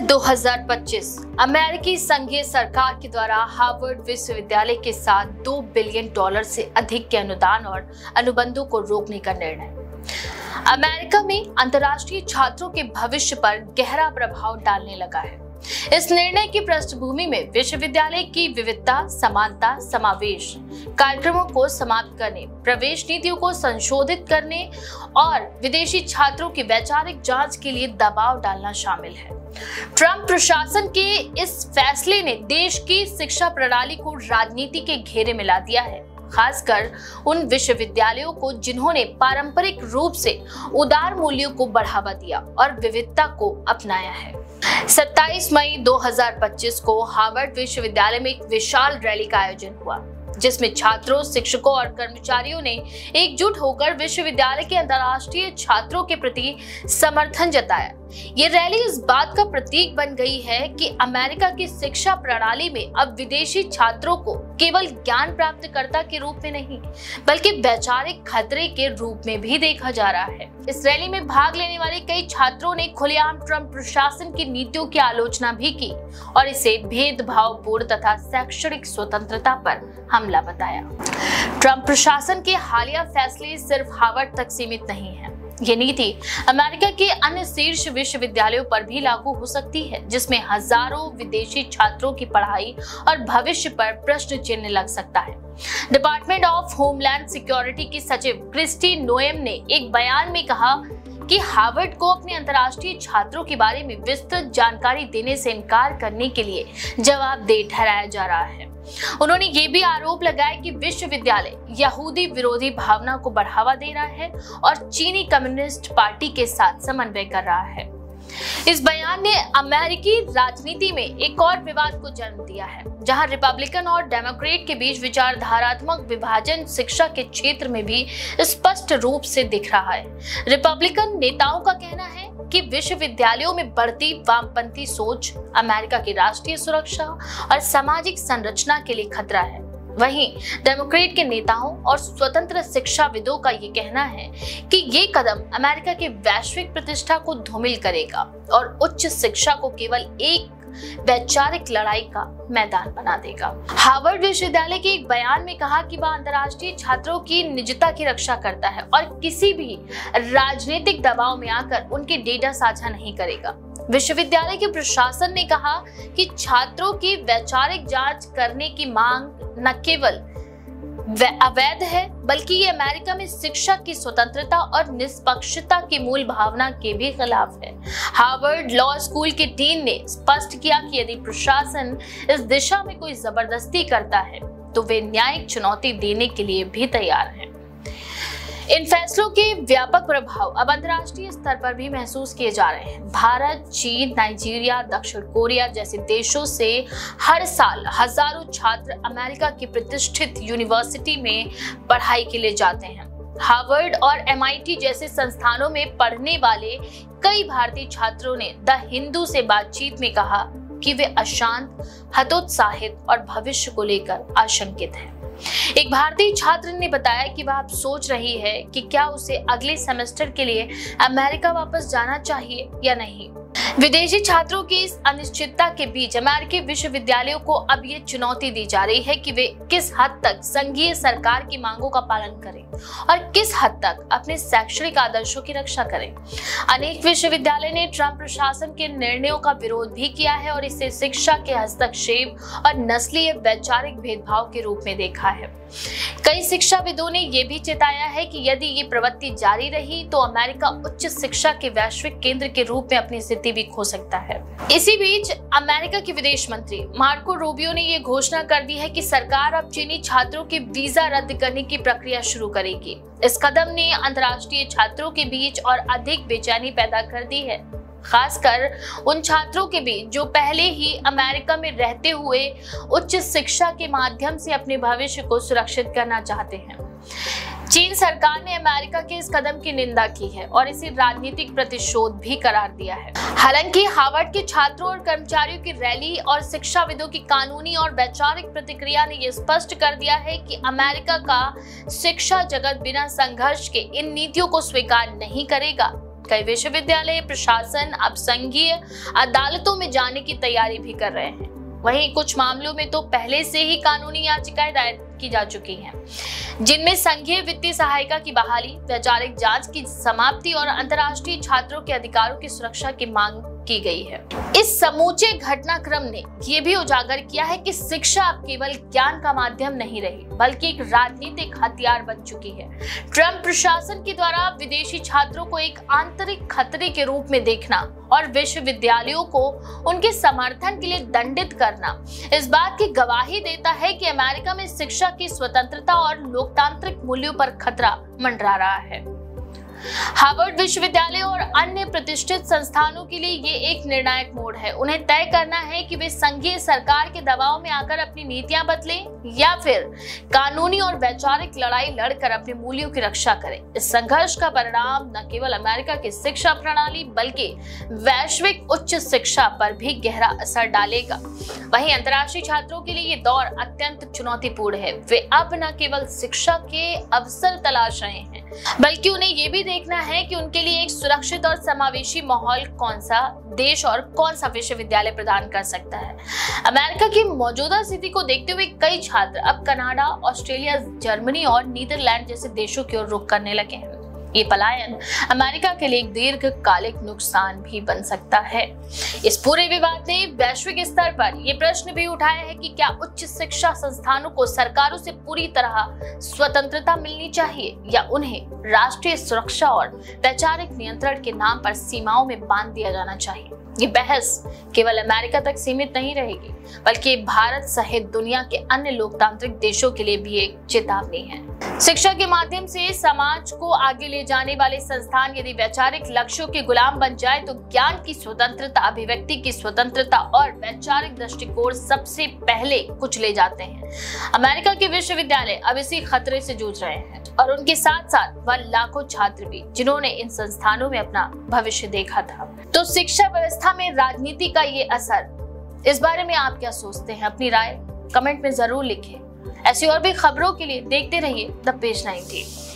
2025 अमेरिकी संघीय सरकार के द्वारा हार्वर्ड विश्वविद्यालय के साथ $2 बिलियन से अधिक के अनुदान और अनुबंधों को रोकने का निर्णय अमेरिका में अंतर्राष्ट्रीय छात्रों के भविष्य पर गहरा प्रभाव डालने लगा है। इस निर्णय की पृष्ठभूमि में विश्वविद्यालय की विविधता, समानता, समावेश कार्यक्रमों को समाप्त करने, प्रवेश नीतियों को संशोधित करने और विदेशी छात्रों की वैचारिक जांच के लिए दबाव डालना शामिल है। ट्रंप प्रशासन के इस फैसले ने देश की शिक्षा प्रणाली को राजनीति के घेरे में ला दिया है, खासकर उन विश्वविद्यालयों को जिन्होंने पारंपरिक रूप से उदार मूल्यों को बढ़ावा दिया और विविधता को अपनाया है। 27 मई 2025 को हार्वर्ड विश्वविद्यालय में एक विशाल रैली का आयोजन हुआ, जिसमें छात्रों, शिक्षकों और कर्मचारियों ने एकजुट होकर विश्वविद्यालय के अंतर्राष्ट्रीय छात्रों के प्रति समर्थन जताया। ये रैली इस बात का प्रतीक बन गई है कि अमेरिका की शिक्षा प्रणाली में अब विदेशी छात्रों को केवल ज्ञान प्राप्तकर्ता के रूप में नहीं, बल्कि वैचारिक खतरे के रूप में भी देखा जा रहा है। इस रैली में भाग लेने वाले कई छात्रों ने खुलेआम ट्रंप प्रशासन की नीतियों की आलोचना भी की और इसे भेदभावपूर्ण तथा शैक्षणिक स्वतंत्रता पर हमला बताया। ट्रंप प्रशासन के हालिया फैसले सिर्फ हार्वर्ड तक सीमित नहीं है। ये नीति अमेरिका के अन्य शीर्ष विश्वविद्यालयों पर भी लागू हो सकती है, जिसमें हजारों विदेशी छात्रों की पढ़ाई और भविष्य पर प्रश्न चिन्ह लग सकता है। डिपार्टमेंट ऑफ होमलैंड सिक्योरिटी की सचिव क्रिस्टी नोएम ने एक बयान में कहा कि हार्वर्ड को अपने अंतर्राष्ट्रीय छात्रों के बारे में विस्तृत जानकारी देने से इनकार करने के लिए जवाबदेह ठहराया जा रहा है। उन्होंने ये भी आरोप लगाया कि विश्वविद्यालय यहूदी विरोधी भावना को बढ़ावा दे रहा है और चीनी कम्युनिस्ट पार्टी के साथ समन्वय कर रहा है। इस बयान ने अमेरिकी राजनीति में एक और विवाद को जन्म दिया है, जहां रिपब्लिकन और डेमोक्रेट के बीच विचारधारात्मक विभाजन शिक्षा के क्षेत्र में भी स्पष्ट रूप से दिख रहा है। रिपब्लिकन नेताओं का कहना है कि विश्वविद्यालयों में बढ़ती वामपंथी सोच अमेरिका की राष्ट्रीय सुरक्षा और सामाजिक संरचना के लिए खतरा है। वहीं डेमोक्रेट के नेताओं और स्वतंत्र शिक्षाविदों का ये कहना है कि ये कदम अमेरिका की वैश्विक प्रतिष्ठा को धूमिल करेगा और उच्च शिक्षा को केवल एक वैचारिक लड़ाई का मैदान बना देगा। हार्वर्ड विश्वविद्यालय के एक बयान में कहा कि वह अंतर्राष्ट्रीय छात्रों की निजता की रक्षा करता है और किसी भी राजनीतिक दबाव में आकर उनके डेटा साझा नहीं करेगा। विश्वविद्यालय के प्रशासन ने कहा कि छात्रों की वैचारिक जांच करने की मांग न केवल अवैध है, बल्कि ये अमेरिका में शिक्षा की स्वतंत्रता और निष्पक्षता की मूल भावना के भी खिलाफ है। हार्वर्ड लॉ स्कूल के डीन ने स्पष्ट किया कि यदि प्रशासन इस दिशा में कोई जबरदस्ती करता है तो वे न्यायिक चुनौती देने के लिए भी तैयार हैं। इन फैसलों के व्यापक प्रभाव अब अंतर्राष्ट्रीय स्तर पर भी महसूस किए जा रहे हैं। भारत, चीन, नाइजीरिया, दक्षिण कोरिया जैसे देशों से हर साल हजारों छात्र अमेरिका की प्रतिष्ठित यूनिवर्सिटी में पढ़ाई के लिए जाते हैं। हार्वर्ड और MIT जैसे संस्थानों में पढ़ने वाले कई भारतीय छात्रों ने द हिंदू से बातचीत में कहा कि वे अशांत, हतोत्साहित और भविष्य को लेकर आशंकित हैं। एक भारतीय छात्र ने बताया कि वह अब सोच रही है कि क्या उसे अगले सेमेस्टर के लिए अमेरिका वापस जाना चाहिए या नहीं। विदेशी छात्रों की इस अनिश्चितता के बीच अमेरिकी विश्वविद्यालयों को अब ये चुनौती दी जा रही है कि वे किस हद तक संघीय सरकार की मांगों का पालन करें और किस हद तक अपने शैक्षणिक आदर्शों की रक्षा करें। अनेक विश्वविद्यालय ने ट्रंप प्रशासन के निर्णयों का विरोध भी किया है और इसे शिक्षा के हस्तक्षेप और नस्लीय वैचारिक भेदभाव के रूप में देखा है। कई शिक्षाविदों ने यह भी चेताया है कि यदि ये प्रवृत्ति जारी रही तो अमेरिका उच्च शिक्षा के वैश्विक केंद्र के रूप में अपनी स्थिति भी खो सकता है। इसी बीच अमेरिका के विदेश मंत्री मार्को रूबियो ने ये घोषणा कर दी है कि सरकार अब चीनी छात्रों के वीजा रद्द करने की प्रक्रिया शुरू करेगी। इस कदम ने अंतर्राष्ट्रीय छात्रों के बीच और अधिक बेचैनी पैदा कर दी है, खासकर उन छात्रों के बीच जो पहले ही अमेरिका में रहते हुए उच्च शिक्षा के माध्यम से अपने भविष्य को सुरक्षित करना चाहते हैं। चीन सरकार ने अमेरिका के इस कदम की निंदा की है और इसे राजनीतिक प्रतिशोध भी करार दिया है। हालांकि हार्वर्ड के छात्रों और कर्मचारियों की रैली और शिक्षाविदों की कानूनी और वैचारिक प्रतिक्रिया ने यह स्पष्ट कर दिया है कि अमेरिका का शिक्षा जगत बिना संघर्ष के इन नीतियों को स्वीकार नहीं करेगा। कई विश्वविद्यालय प्रशासन अब संघीय अदालतों में जाने की तैयारी भी कर रहे हैं। वहीं कुछ मामलों में तो पहले से ही कानूनी याचिकाएं दायर की जा चुकी हैं, जिनमें संघीय वित्तीय सहायता की बहाली, वैचारिक जांच की समाप्ति और अंतर्राष्ट्रीय छात्रों के अधिकारों की सुरक्षा की मांग की गई है। इस समूचे घटनाक्रम ने यह भी उजागर किया है कि शिक्षा अब केवल ज्ञान का माध्यम नहीं रही, बल्कि एक राजनीतिक हथियार बन चुकी है। ट्रंप प्रशासन के द्वारा विदेशी छात्रों को एक आंतरिक खतरे के रूप में देखना और विश्वविद्यालयों को उनके समर्थन के लिए दंडित करना इस बात की गवाही देता है कि अमेरिका में शिक्षा की स्वतंत्रता और लोकतांत्रिक मूल्यों पर खतरा मंडरा रहा है। हार्वर्ड विश्वविद्यालय और अन्य प्रतिष्ठित संस्थानों के लिए ये एक निर्णायक मोड़ है। उन्हें तय करना है कि वे संघीय सरकार के दबाव में आकर अपनी नीतियां बदलें या फिर कानूनी और वैचारिक लड़ाई लड़कर अपने मूल्यों की रक्षा करें। इस संघर्ष का परिणाम न केवल अमेरिका की शिक्षा प्रणाली बल्कि वैश्विक उच्च शिक्षा पर भी गहरा असर डालेगा। वहीं अंतर्राष्ट्रीय छात्रों के लिए ये दौर अत्यंत चुनौतीपूर्ण है। वे अब न केवल शिक्षा के अवसर तलाश रहे हैं, बल्कि उन्हें ये भी देखना है कि उनके लिए एक सुरक्षित और समावेशी माहौल कौन सा देश और कौन सा विश्वविद्यालय प्रदान कर सकता है। अमेरिका की मौजूदा स्थिति को देखते हुए कई छात्र अब कनाडा, ऑस्ट्रेलिया, जर्मनी और नीदरलैंड जैसे देशों की ओर रुख करने लगे हैं। ये पलायन अमेरिका के लिए एक दीर्घकालिक नुकसान भी बन सकता है। इस पूरे विवाद ने वैश्विक स्तर पर यह प्रश्न भी उठाया है कि क्या उच्च शिक्षा संस्थानों को सरकारों से पूरी तरह स्वतंत्रता मिलनी चाहिए या उन्हें राष्ट्रीय सुरक्षा और वैचारिक नियंत्रण के नाम पर सीमाओं में बांध दिया जाना चाहिए। ये बहस केवल अमेरिका तक सीमित नहीं रहेगी, बल्कि भारत सहित दुनिया के अन्य लोकतांत्रिक देशों के लिए भी एक चेतावनी है। शिक्षा के माध्यम से समाज को आगे ले जाने वाले संस्थान यदि वैचारिक लक्ष्यों के गुलाम बन जाए तो ज्ञान की स्वतंत्रता, अभिव्यक्ति की स्वतंत्रता और वैचारिक दृष्टिकोण सबसे पहले कुचले जाते हैं। अमेरिका के विश्वविद्यालय अब इसी खतरे से जूझ रहे हैं और उनके साथ साथ वह लाखों छात्र भी जिन्होंने इन संस्थानों में अपना भविष्य देखा था। तो शिक्षा व्यवस्था में राजनीति का ये असर, इस बारे में आप क्या सोचते हैं? अपनी राय कमेंट में जरूर लिखें। ऐसी और भी खबरों के लिए देखते रहिए द पेज 19।